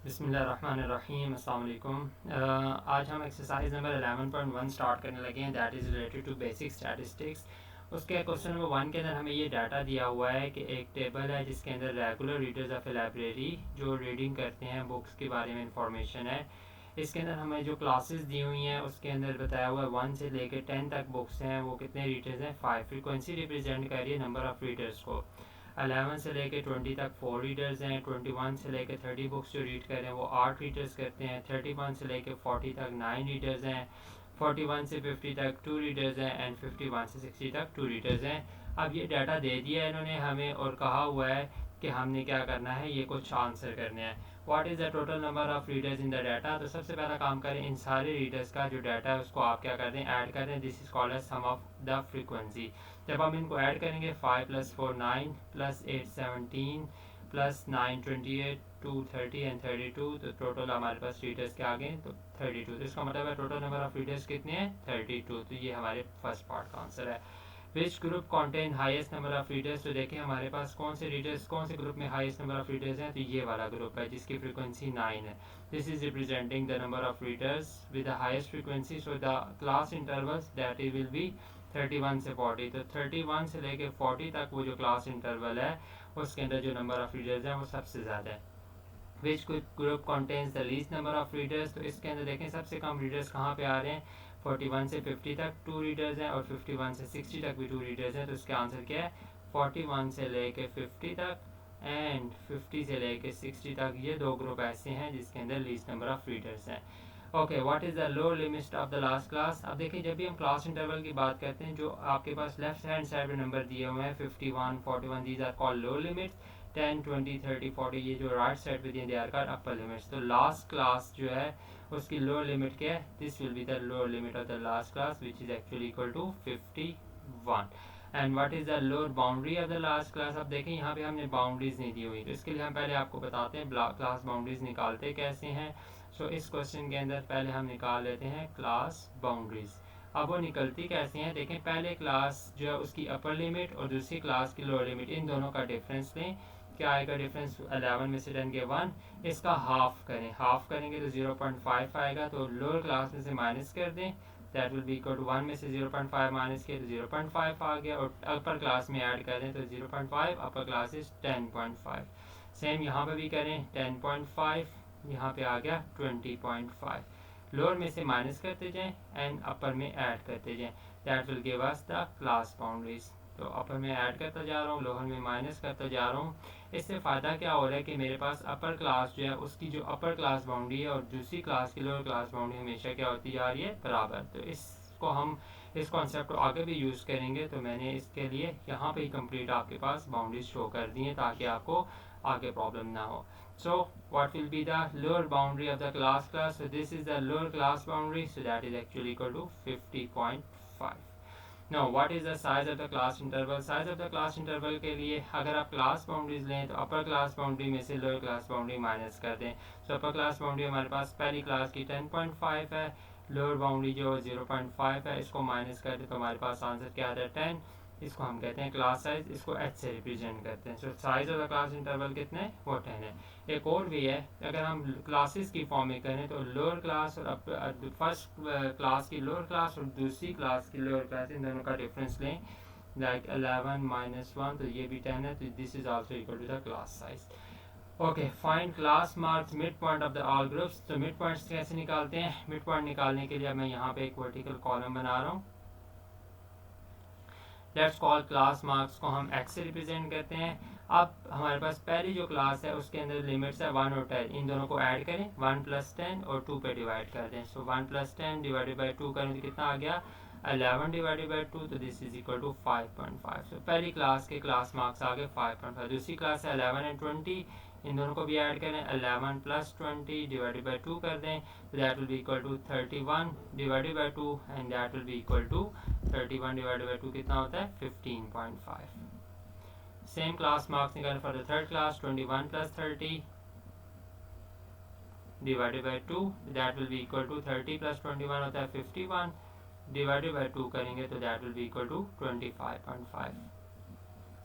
बिस्मिल्लाहिर्रहमानिर्रहीम अस्सलाम वालेकुम। आज हम एक्सरसाइज नंबर 11.1 स्टार्ट करने लगे हैं, that is related to basic statistics. उसके क्वेश्चन नंबर 1 के अंदर हमें ये डाटा दिया हुआ है कि एक टेबल है जिसके अंदर regular readers of A library जो रीडिंग करते हैं बुक्स के बारे में इंफॉर्मेशन है। इसके अंदर हमें जो क्लासेस दी हुई हैं उसके अंदर बताया हुआ है 1 से लेकर 10 तक बुक्स हैं, वो कितने रीडर्स हैं 5। फ्रीक्वेंसी रिप्रेजेंट कर रही है नंबर ऑफ़ रीडर्स को। 11 से लेके 20 तक 4 रीडर्स हैं, 21 से लेके 30 बुक्स जो रीड कर रहे हैं वो 8 रीडर्स करते हैं, 31 से लेके 40 तक 9 रीडर्स हैं, 41 से 50 तक 2 रीडर्स हैं एंड 51 से 60 तक 2 रीडर्स हैं। अब ये डाटा दे दिया है इन्होंने हमें और कहा हुआ है कि हमने क्या करना है, ये कुछ आंसर करने हैं। What is the total number of readers in the data. तो सबसे पहला काम करें, इन सारे रीडर्स का जो डाटा है उसको आप क्या कर दें, ऐड कर दें। This is called as sum of the frequency. जब हम इनको ऐड करेंगे 5 + 4 9 + 8 17 + 9 28 2 30 एंड 32, तो टोटल हमारे पास रीडर्स के आ गए तो 32। तो इसका मतलब है टोटल नंबर ऑफ रीडर्स कितने हैं 32। तो ये हमारे फर्स्ट पार्ट का आंसर है। Which group contain highest number of readers. तो देखें हमारे पास कौन से रीडर्स, कौन से ग्रुप में हाईएस्ट नंबर ऑफ रीडर्स हैं, तो ये वाला ग्रुप है जिसकी फ्रीक्वेंसी 9 है। This is representing the number of readers with the highest frequency. So the class intervals that it will be 31 से 40। तो 31 से लेके 40 तक वो जो क्लास इंटरवल है उसके अंदर जो नंबर ऑफ रीडर्स हैं वो सबसे ज़्यादा है। Which group contains the least number of readers. तो इसके अंदर देखें सबसे कम रीडर्स कहाँ पे आ रहे हैं, 41 से 50 तक 2 रीडर्स हैं और 51 से 60 तक भी 2 रीडर्स हैं। तो इसका आंसर क्या है, 41 से लेके 50 तक एंड 50 से लेके 60 तक, ये दो ग्रुप ऐसे हैं जिसके अंदर लीस्ट नंबर ऑफ रीडर्स हैं। Okay, what is the lower limit of the last class. अब देखिए जब भी हम क्लास इंटरवल की बात करते हैं, जो आपके पास लेफ्ट हैंड साइड में नंबर दिए हुए हैं 51 41, these are called lower limits. 10 20 30 40 ये जो राइट साइड पे दिए they are called upper limits. तो लास्ट क्लास जो है उसकी लोअर लिमिट क्या है, this will be the lower limit of the last class which is actually equal to 51। And what is the lower boundary of the last class. अब देखें यहाँ पे हमने बाउंड्रीज नहीं दी हुई, तो इसके लिए हम पहले आपको बताते हैं क्लास बाउंड्रीज निकालते कैसे हैं। सो इस क्वेश्चन के अंदर पहले हम निकाल लेते हैं क्लास बाउंड्रीज। अब वो निकलती कैसे हैं, देखें पहले क्लास जो है उसकी अपर लिमिट और दूसरी क्लास की लोअर लिमिट, इन दोनों का डिफरेंस लें। क्या आएगा डिफरेंस, 11 में से 10 के 1, इसका हाफ करें, हाफ करेंगे तो 0.5 आएगा। तो लोअर क्लास में से माइनस कर दें, that will be equal to 1 में से 0.5 माइनस किया तो 0.5 आ गया, और अपर क्लास में ऐड कर दें तो 0.5 अपर क्लास इज 10.5। सेम यहाँ पर भी करें 10.5, यहाँ पे आ गया 20.5। लोअर में से माइनस करते जाएं एंड अपर में ऐड करते जाएं, that will give us the class boundaries. तो अपर में ऐड करता जा रहा हूँ, लोअर में माइनस करता जा रहा हूँ। इससे फ़ायदा क्या हो रहा है कि मेरे पास अपर क्लास जो है उसकी जो अपर क्लास बाउंड्री है और दूसरी क्लास की लोअर क्लास बाउंड्री हमेशा क्या होती जा रही है, बराबर। तो इसको हम इस कॉन्सेप्ट को आगे भी यूज़ करेंगे। तो मैंने इसके लिए यहाँ पे ही कंप्लीट आपके पास बाउंड्रीज शो कर दी हैं ताकि आपको आगे प्रॉब्लम ना हो। So what will be the lower boundary of the class? So this is the lower class boundary, so that is actually equal to 50.5. Now what is the size of the class interval? Size of the class interval के लिए अगर आप class boundaries लें तो upper class boundary में से lower class boundary minus कर दें। So upper class boundary हमारे पास पहली क्लास की 10.5 है, लोअर बाउंड्री जो 0.5 है, इसको माइनस कर दें तो हमारे पास आंसर क्या आता है 10। इसको हम कहते हैं क्लास साइज, इसको एच से रिप्रेजेंट करते हैं। So size of the class interval कितने हैं, वो 10 है। एक और भी है, अगर हम क्लासेस की फॉर्म में करें तो लोअर क्लास और फर्स्ट क्लास की लोअर क्लास और दूसरी क्लास की लोअर क्लास, इन दोनों का डिफरेंस लें, लाइक 11 - 1, तो ये भी 10 है, तो this is also equal to the class size. Okay, find class marks mid point of the all groups. तो मिड पॉइंट्स कैसे निकालते हैं, मिड पॉइंट निकालने के लिए मैं यहाँ पे एक वर्टिकल कॉलम बना रहा हूँ। लेट्स कॉल क्लास मार्क्स को हम एक्स से रिप्रेजेंट करते हैं। अब हमारे पास पहली जो क्लास है उसके अंदर लिमिट्स है 1 और 10, इन दोनों को ऐड करें, 1 + 10 और 2 पे डिवाइड कर दें। सो 1 + 10 डिवाइडेड बाई 2 करें तो कितना आ गया, 11 डिवाइडेड बाई 2, तो दिस इज इक्वल टू 5.5। सो पहली क्लास के क्लास मार्क्स आ गए 5.5। दूसरी क्लास है 11 एंड 20, इन दोनों को भी ऐड करें, 11 + 20 डिवाइडेड बाई 2 कर दें, तो that will be equal to 31 divided by 2 and that will be equal to 31 divided by 2 कितना होता है 15.5। सेम क्लास मार्क्स निकालें for the third class, 21 + 30 divided by 2, that will be equal to 30 + 21 होता है 51 divided by 2 करेंगे तो that will be equal to 25.5।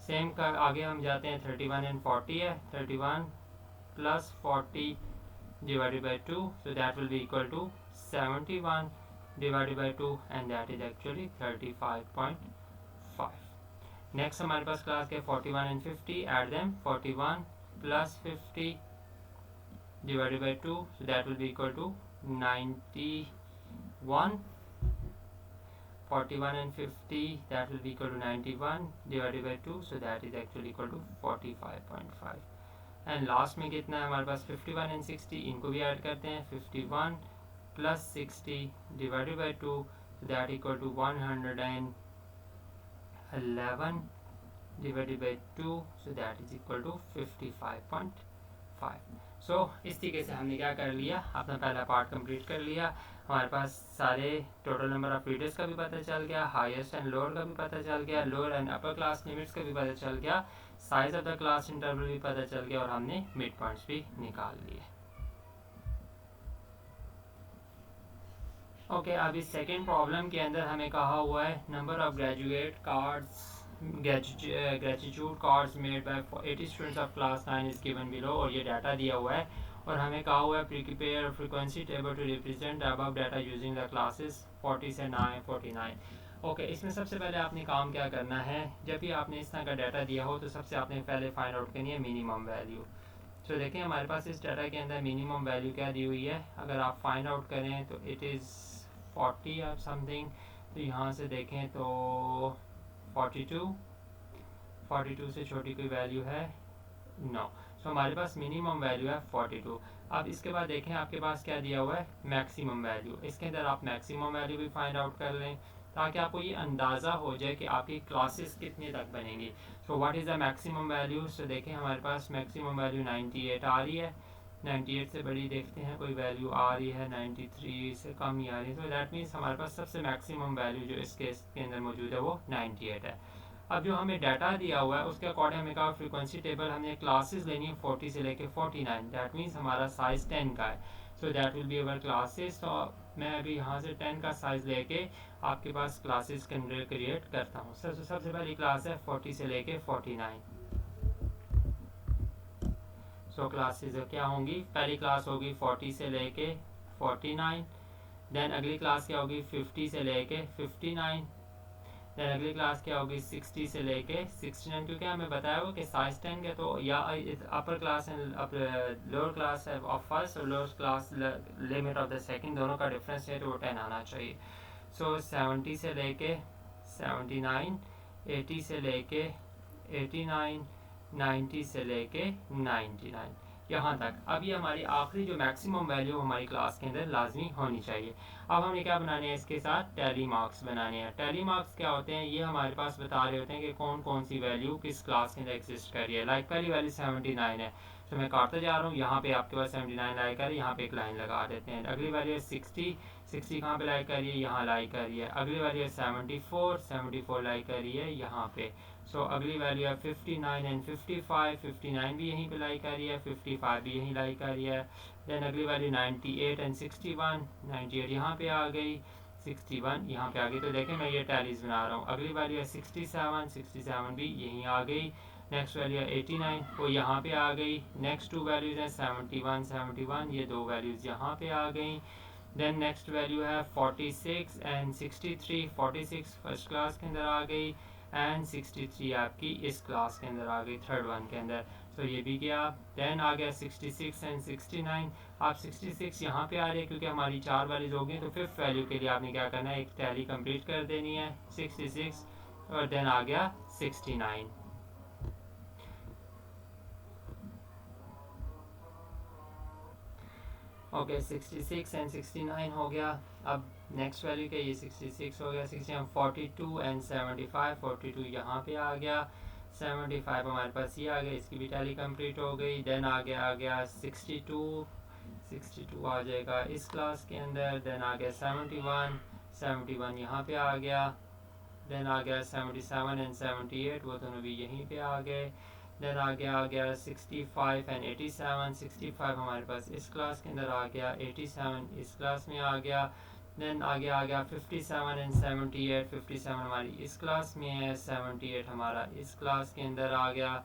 Same का आगे हम जाते हैं, 31 एंड 40 है, 31 + 40 divided by 2, so that will be equal to 71 divided by 2 and that is actually 35.5. Next हमारे पास क्लास के 41 and 50, add them, 41 plus 50 divided by 2, so that will be equal to 91. 41 and 50, that will be equal to 91 divided by 2, so that is actually equal to 45.5. And last में कितना है हमारे पास 51 and 60, इनको भी add करते हैं, 51 plus 60 divided by 2, that equal to 111 divided by 2, so that is equal to 55.5. So इस तरीके से हमने क्या कर लिया, अपना पहला पार्ट कंप्लीट कर लिया. हमारे पास सारे टोटल नंबर ऑफ रीडर्स का भी पता चल गया, हाईएस्ट एंड लोअर का भी पता चल गया, lower and upper class limits का भी पता चल गया, size of the class interval भी पता चल गया और हमने मिड पॉइंट्स भी निकाल लिए. ओके, अभी सेकेंड प्रॉब्लम के अंदर हमें कहा हुआ है number of graduate cards made by 80 students of class 9 is given below, और ये डाटा दिया हुआ है और हमें कहा हुआ है prepare frequency table to represent above data using the classes 40 से 49. ओके, इसमें सबसे पहले आपने काम क्या करना है, जब भी आपने इस तरह का डाटा दिया हो तो सबसे आपने पहले फाइंड आउट करनी है मिनिमम वैल्यू. तो देखें हमारे पास इस डाटा के अंदर मिनिमम वैल्यू क्या दी हुई है, अगर आप फाइंड आउट करें तो इट इज़ 40 और समथिंग. तो यहाँ से देखें तो 42 से छोटी कोई वैल्यू है नो. तो हमारे पास मिनिमम वैल्यू है 42. अब इसके बाद देखें आपके पास क्या दिया हुआ है मैक्सिमम वैल्यू, इसके अंदर आप मैक्सिमम वैल्यू भी फाइंड आउट कर लें ताकि आपको ये अंदाज़ा हो जाए कि आपकी क्लासेस कितने तक बनेंगी. So what is the maximum value, so देखें हमारे पास मैक्सिमम वैल्यू 98 आ रही है, 98 से बड़ी देखते हैं कोई वैल्यू आ रही है, 93 से कम ही आ रही है. तो दैट मीन्स हमारे पास सबसे मैक्सिमम वैल्यू जो इस केस के अंदर मौजूद है वो 98 है. अब जो हमें डाटा दिया हुआ है उसके अकॉर्डिंग हमें कहा फ्रीक्वेंसी टेबल हमने क्लासेस लेनी है 40 से लेके 49, दैट मीन्स हमारा साइज़ 10 का है. So that will be our classes. तो मैं अभी यहाँ से 10 का साइज़ लेके आपके पास क्लासेस क्रिएट करता हूँ. सबसे पहली क्लास है 40 से लेके 49. सो क्लासेस क्या होंगी, पहली क्लास होगी 40 से लेके 49, देन अगली क्लास क्या होगी 50 से लेके 59, देन अगली क्लास क्या होगी 60 से लेके 69, क्योंकि हमें बताया हुआ कि साइज 10 के तो या upper class and lower class of first और lower class limit of the second दोनों का डिफरेंस है तो वो 10 आना चाहिए. सो 70 से लेके 79, 80 से लेके 89, 90 से लेके 99 यहाँ तक. अब ये हमारी आखिरी जो मैक्सिमम वैल्यू हमारी क्लास के अंदर लाजमी होनी चाहिए. अब हमें क्या बनाने हैं, इसके साथ टैली मार्क्स बनाने हैं. टैली मार्क्स क्या होते हैं, ये हमारे पास बता रहे होते हैं कि कौन कौन सी वैल्यू किस क्लास के अंदर एग्जिस्ट कर रही है. लाइक पहली वैल्यू 79 है, तो मैं काटते जा रहा हूँ, यहाँ पे आपके पास 79 लाई कर, यहाँ पे एक लाइन लगा देते हैं. अगली वैल्यू है 60 कहाँ पे लाई कर रही है, यहाँ लाई कर रही है. अगली वैल्यू है 74 लाई कर रही है यहाँ पे. सो अगली वैल्यू है 59 एंड 55 भी यहीं पे लाई कर रही है, 55 भी यहीं लाई कर रही है. देन अगली वैल्यू 98 एंड 61, 98 यहाँ पे आ गई, 61 यहाँ पे आ गई. तो देखें मैं ये टैलीज बना रहा हूँ. अगली वैल्यू है 67 भी यहीं आ गई. नेक्स्ट वैल्यू है 89, वो यहाँ पे आ गई. नेक्स्ट टू वैल्यूज़ हैं 71, ये दो वैल्यूज़ यहाँ पे आ गई. देन नेक्स्ट वैल्यू है 46 एंड 63, 46 फर्स्ट क्लास के अंदर आ गई एंड 63 आपकी इस क्लास के अंदर आ गई, थर्ड वन के अंदर. तो ये भी गया. देन आ गया 66 एंड 69. आप 66 यहाँ पे आ रही है क्योंकि हमारी 4 वैल्यूज होगी, तो फिफ्थ वैल्यू के लिए आपने क्या करना है, एक टैली कंप्लीट कर देनी है 66 और देन आ गया 69. ओके 66 एंड 69 हो गया. अब नेक्स्ट वैल्यू के ये 66 हो गया, 60 42 एंड 75, 42 यहाँ पे आ गया, 75 हमारे पास ये आ गया, इसकी भी टैली कंप्लीट हो गई. देन आ गया 62 आ जाएगा इस क्लास के अंदर. देन आ गया 71 यहाँ पे आ गया. देन आ गया 77 एंड 78, वो दोनों भी यहीं पे आ गए. देन आ गया 65 एंड 87, 65 हमारे पास इस क्लास के अंदर आ गया, 87 इस क्लास में आ गया. देन आ गया 57 एंड 78, 57 हमारी इस क्लास में है, 78 हमारा इस क्लास के अंदर आ गया.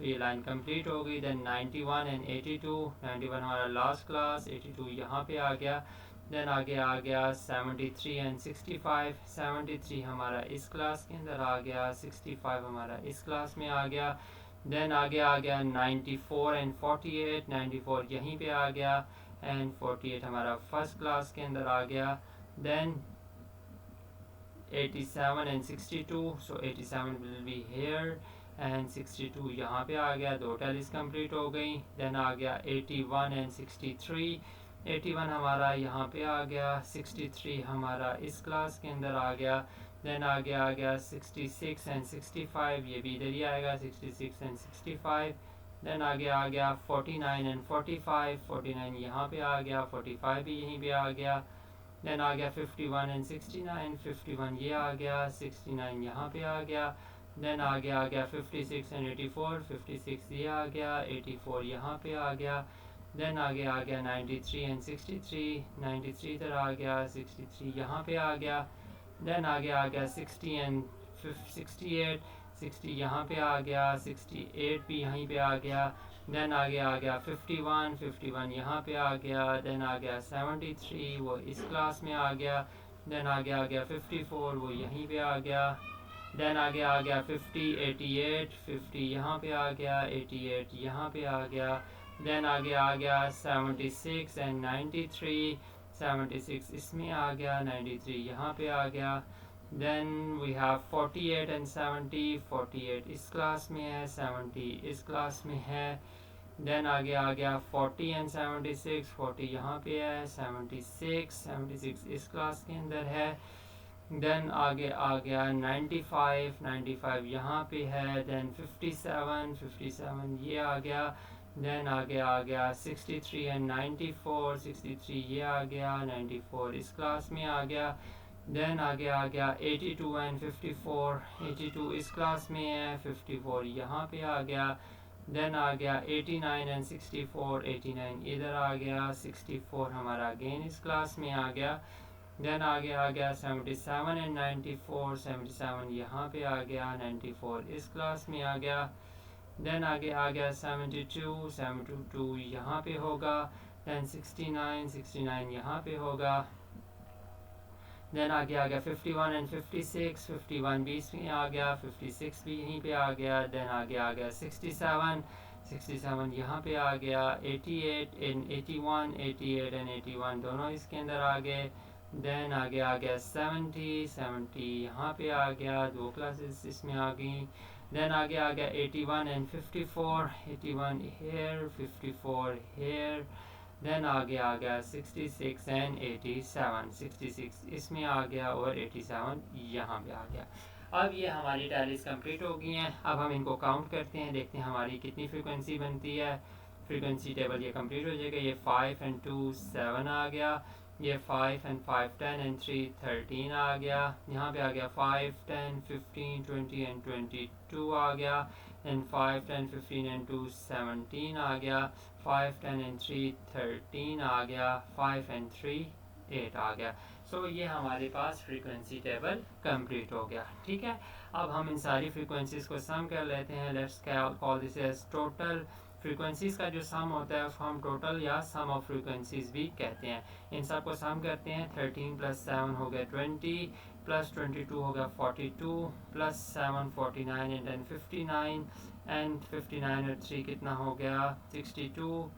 तो ये लाइन कंप्लीट हो गई। देन 91 एंड 82, 91 हमारा लास्ट क्लास, 82 यहाँ पे आ गया। देन आगे आ गया 73 एंड 65, 73 हमारा इस क्लास के अंदर आ गया, 65 हमारा इस क्लास में आ गया। देन आगे आ गया 94 एंड 48, 94 यहीं पे आ गया एंड 48 हमारा फर्स्ट क्लास के अंदर आ गया। Then 87 and 62, so 87 will be here and 62 यहाँ पे आ गया, दो टैलीज कंप्लीट हो गई। देन आ गया 81 एंड 63, 81 हमारा यहाँ पे आ गया, 63 हमारा इस क्लास के अंदर आ गया। देन आगे आ गया 66 एंड 65, ये भी इधर ही आएगा, 66 एंड 65। देन आगे आ गया 49 एंड 45, 49 यहाँ पे आ गया, 45 भी यहीं पे आ गया। देन आ गया 51 एंड 69, 51 ये आ गया, 69 यहाँ पे आ गया। देन आगे आ गया 56 एंड 84, 56 ये आ गया, 84 यहाँ पे आ गया। देन आगे आ गया 93 एंड 63, 93 इधर आ गया, 63 यहाँ पे आ गया। देन आगे आ गया 60 एंड 68, 60 यहाँ पे आ गया, 68 भी यहीं पे आ गया। देन आगे आ गया 51, 51 यहाँ पे आ गया। देन आ गया 73, वो इस क्लास में आ गया। देन आगे आ गया 54, वो यहीं पे आ गया। देन आगे आ गया 50, 88, 50 यहाँ पे आ गया, 88 यहाँ पे आ गया। देन आगे आ गया 76 एंड 93, 76 इसमें आ गया, 93 यहाँ पे आ गया। देन वी हैव 48 एंड 70, 48 इस क्लास में है, 70 इस क्लास में है। देन आगे आ गया 40 एंड 76, 40 यहाँ पे है, 76, 76 इस क्लास के अंदर है। देन आगे आ गया 95, 95 यहाँ पे है। देन 57, 57 ये आ गया। देन आगे आ गया 63 एंड 94, 63 ये आ गया, 94 इस क्लास में आ गया। देन आगे आ गया 82 एंड 54, 82 इस क्लास में है, 54 यहाँ पे आ गया। देन आ गया 89 एंड 64, 89 इधर आ गया, 64 हमारा अगेन इस क्लास में आ गया। देन आगे आ गया 77 एंड 94, 77 यहाँ पे आ गया, 94 इस क्लास में आ गया। देन आगे आ गया 72, 72 यहाँ पे होगा। देन 69, 69 यहाँ पे होगा। देन आगे आ गया 51 एंड 56, 51 भी इसमें आ गया, 56 भी यहीं पे आ गया। देन आगे आ गया 67, 67 यहाँ पे आ गया, 88 एंड 81, 88 एंड 81 दोनों इसके अंदर आ गए। देन आगे आ गया 70, 70 यहाँ पे आ गया, दो क्लासेस इसमें आ गई। देन आगे आ गया 81 एंड 54, 81 हेयर, 54 हेयर। देन आगे आ गया 66 एंड 87, 66 इसमें आ गया और 87 यहाँ पे आ गया। अब ये हमारी टैलीज कंप्लीट हो गई हैं। अब हम इनको काउंट करते हैं, देखते हैं हमारी कितनी फ्रीक्वेंसी बनती है। फ्रीक्वेंसी टेबल ये कंप्लीट हो जाएगा। ये 5 एंड 2 7 आ गया, ये 5 एंड 5 10 एंड 3 13 आ गया। यहाँ पे आ गया 5 10 15 20 एंड 22 आ गया। एंड 5 10 15 एंड 2 17 आ गया। 5 10 एंड 3 13 आ गया। 5 एंड 3 8 आ गया। सो ये हमारे पास फ्रीक्वेंसी टेबल कंप्लीट हो गया। ठीक है, अब हम इन सारी फ्रीक्वेंसीज को सम कर लेते हैं। Let's call this as total. Frequencies का जो सम होता है उसको हम टोटल या सम ऑफ फ्रीक्वेंसीज भी कहते हैं। इन सब को सम करते हैं। 13 + 7 हो गया 20, + 22 हो गया 42, + 7 49 एंड 10 59 एंड 59 और 3 कितना हो गया 62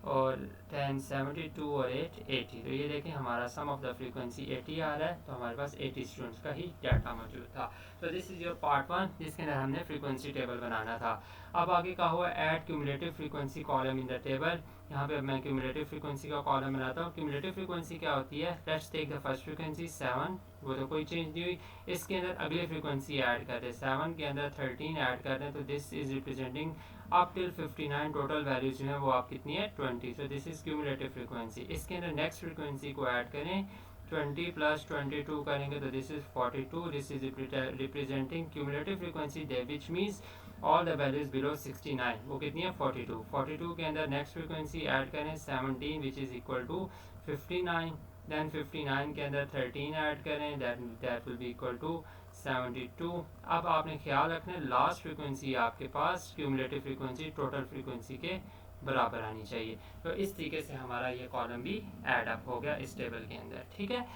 और 10 72 और 8 80। तो ये देखें हमारा सम ऑफ द फ्रीक्वेंसी 80 आ रहा है। तो हमारे पास 80 स्टूडेंट्स का ही डाटा मौजूद था। तो दिस इज़ योर पार्ट 1 जिसके अंदर हमने फ्रीक्वेंसी टेबल बनाना था। अब आगे का हुआ add cumulative frequency column in the table. यहाँ पे मैं क्यूमुलेटिव फ्रीक्वेंसी का कॉलम बनाता हूँ। क्यूमुलेटिव फ्रीक्वेंसी क्या होती है? Let's take the first frequency 7, वो तो कोई चेंज नहीं हुई। इसके अंदर अगली फ्रीक्वेंसी ऐड कर दें, 7 के अंदर 13 ऐड कर दें। तो this is representing up till 59 total values जो है वो आप कितनी है 20। So this is cumulative frequency. इसके अंदर नेक्स्ट फ्रीक्वेंसी को ऐड करें, 20 + 22 करेंगे तो this is 42। This is representing cumulative frequency which means all the values below 69। वो कितनी है 42। 42 के अंदर नेक्स्ट फ्रीक्वेंसी ऐड करें 17 which is equal to 59। Then 59 के अंदर 13 ऐड करें, that will be equal to 72। अब आपने ख्याल रखना है लास्ट फ्रीक्वेंसी आपके पास क्यूमुलेटिव फ्रीक्वेंसी टोटल फ्रीक्वेंसी के बराबर आनी चाहिए। तो इस तरीके से हमारा ये कॉलम भी ऐड अप हो गया इस टेबल के अंदर, ठीक है।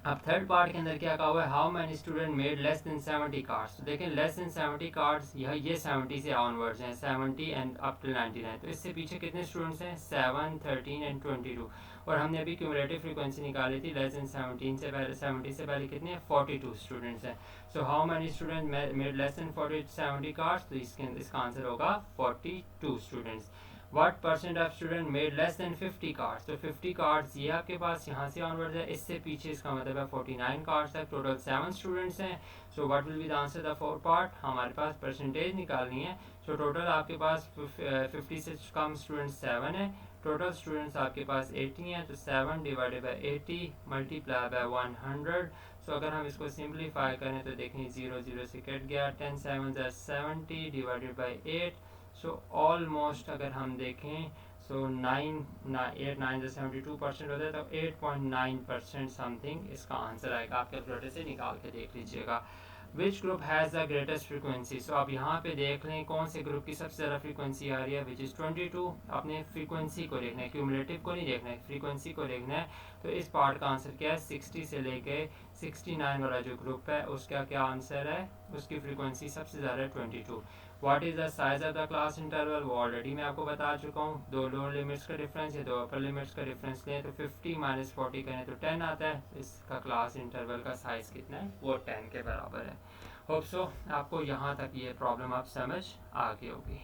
अब थर्ड पार्ट के अंदर क्या कहा हुआ है, how many student made less than 70 cards. तो देखें लेस देन 70 कार्ड्स, ये 70 से ऑनवर्ड्स हैं, 70 एंड अप टू 99। तो इससे पीछे कितने स्टूडेंट्स हैं, 7, 13 एंड 22। और हमने अभी क्यूमुलेटिव फ्रीक्वेंसी निकाली थी लेस देन 17 से पहले, 70 से पहले कितने 42 स्टूडेंट्स हैं। So how many student made less than 70 cards, तो इसका आंसर होगा 42 students. What percent of student made less than 50 cards? तो 50 कार्ड्स ये आपके पास यहाँ से ऑनवर्ड है, इससे पीछे इसका मतलब है 49 कार्ड्स तक, टोटल 7 स्टूडेंट्स हैं। So what will be the answer the fourth part, हमारे पास परसेंटेज निकालनी है। सो टोटल आपके पास 50 से कम स्टूडेंट्स 7 है, टोटल स्टूडेंट्स आपके पास 80 हैं। तो 7 डिवाइडेड बाई 80 मल्टीप्लाई बाई 100। सो अगर हम इसको सिंप्लीफाई करें तो देखें 0 0 से कट गया, 10 7 70 डिवाइडेड बाई 8। सो ऑलमोस्ट अगर हम देखें सो 8 9 72% होता है, तो 8.9% समथिंग इसका आंसर आएगा। आप कैलकुलेटर से निकाल के देख लीजिएगा। Which group has the greatest frequency. So आप यहाँ पे देख लें कौन से ग्रुप की सबसे ज़्यादा फ्रीक्वेंसी आ रही है, विच इज़ 22। अपने फ्रीक्वेंसी को देखना है, क्यूमुलेटिव को नहीं देखना है, फ्रीक्वेंसी को देखना है। तो इस पार्ट का आंसर क्या है, 60 से लेके 69 वाला जो ग्रुप है उसका क्या आंसर है, उसकी फ्रीक्वेंसी सबसे ज़्यादा है 22। What is the size of the class interval, वो ऑलरेडी मैं आपको बता चुका हूँ। दो लोअर लिमिट्स का डिफरेंस है, दो अपर लिमिट्स का डिफरेंस लें तो 50 माइनस 40 करें तो 10 आता है। इसका क्लास इंटरवल का साइज़ कितना है, वो 10 के बराबर है। होप सो आपको यहाँ तक ये प्रॉब्लम आप समझ आ गई होगी।